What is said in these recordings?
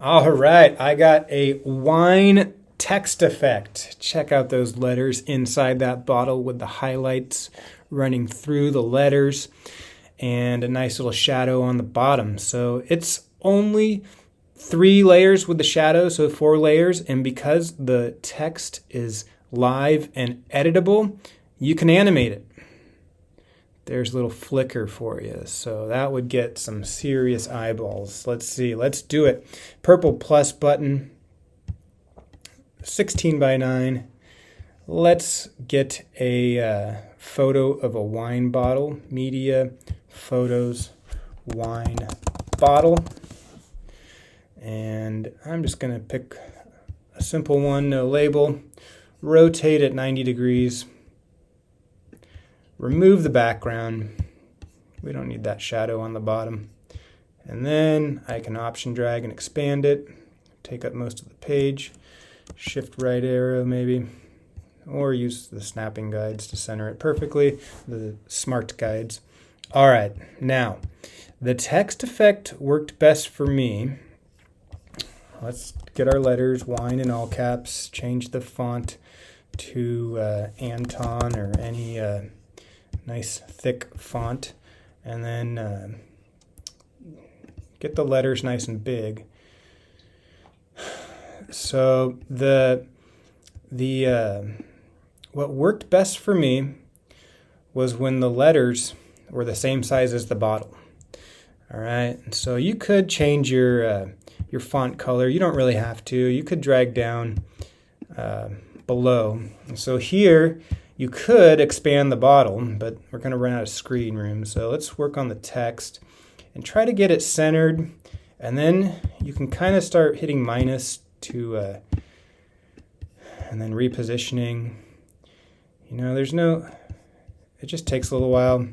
All right, I got a wine text effect. Check out those letters inside that bottle with the highlights running through the letters and a nice little shadow on the bottom. So it's only 3 layers with the shadow, so 4 layers. And because the text is live and editable, you can animate it. There's a little flicker for you. So that would get some serious eyeballs. Let's see. Let's do it. Purple plus button. 16 by 9. Let's get a photo of a wine bottle. Media, photos, wine bottle. And I'm just going to pick a simple one, no label. Rotate at 90 degrees. Remove the background. We don't need that shadow on the bottom. And then I can option drag and expand it. Take up most of the page. Shift right arrow maybe. Or use the snapping guides to center it perfectly. The smart guides. All right, now the text effect worked best for me. Let's get our letters, wine in all caps. Change the font to Anton or any nice thick font, and then get the letters nice and big. So the what worked best for me was when the letters were the same size as the bottle. All right, so you could change your font color. You don't really have to. You could drag down below. And so here you could expand the bottle, but we're going to run out of screen room. So let's work on the text and try to get it centered. And then you can kind of start hitting minus to, and then repositioning. You know, it just takes a little while.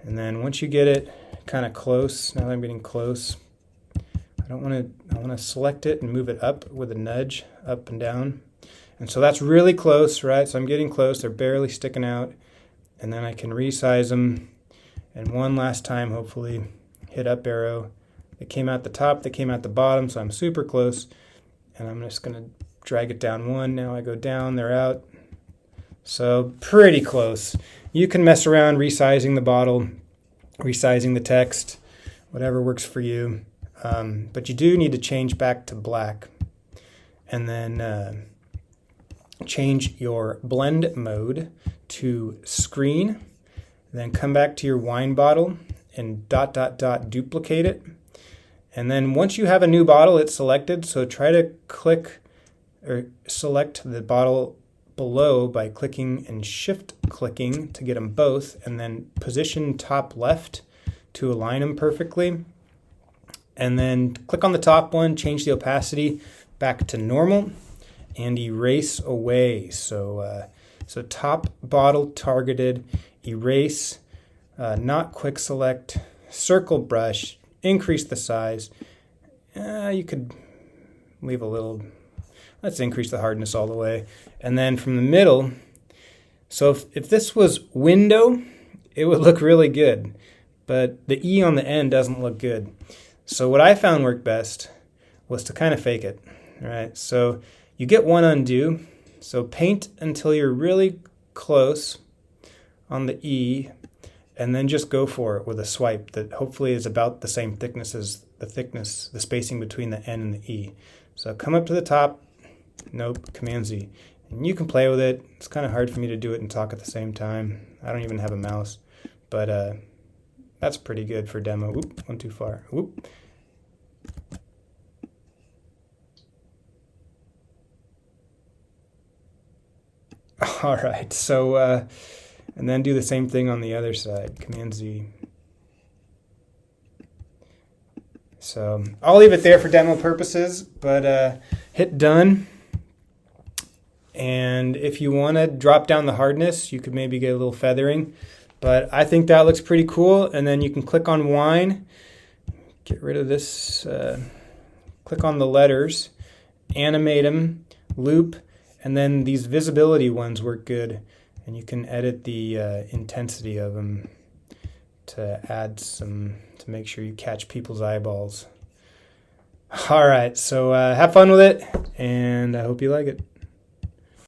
And then once you get it kind of close, now that I'm getting close, I want to select it and move it up with a nudge, up and down. And so that's really close, right? So I'm getting close. They're barely sticking out. And then I can resize them. And one last time, hopefully, hit up arrow. They came out the top, they came out the bottom, so I'm super close. And I'm just going to drag it down one. Now I go down, they're out. So pretty close. You can mess around resizing the bottle, resizing the text, whatever works for you. But you do need to change back to black. And then change your blend mode to screen, then come back to your wine bottle and ... duplicate it. And then once you have a new bottle, it's selected, so try to click or select the bottle below by clicking and shift clicking to get them both, and then position top left to align them perfectly. And then click on the top one, change the opacity back to normal, and erase away. So top bottle targeted, erase, not quick select, circle brush, increase the size. You could leave a little, let's increase the hardness all the way. And then from the middle, so if this was window, it would look really good, but the E on the end doesn't look good. So what I found worked best was to kind of fake it, right? So you get one undo, so paint until you're really close on the E, and then just go for it with a swipe that hopefully is about the same thickness as the spacing between the N and the E. So come up to the top, nope, Command Z. And you can play with it. It's kind of hard for me to do it and talk at the same time. I don't even have a mouse, but that's pretty good for demo. Oop, went too far. Oop. All right, so, and then do the same thing on the other side, Command Z. So I'll leave it there for demo purposes, but hit done. And if you want to drop down the hardness, you could maybe get a little feathering. But I think that looks pretty cool. And then you can click on wine, get rid of this, click on the letters, animate them, loop, and then these visibility ones work good. And you can edit the intensity of them to add some, to make sure you catch people's eyeballs. All right, so have fun with it, and I hope you like it.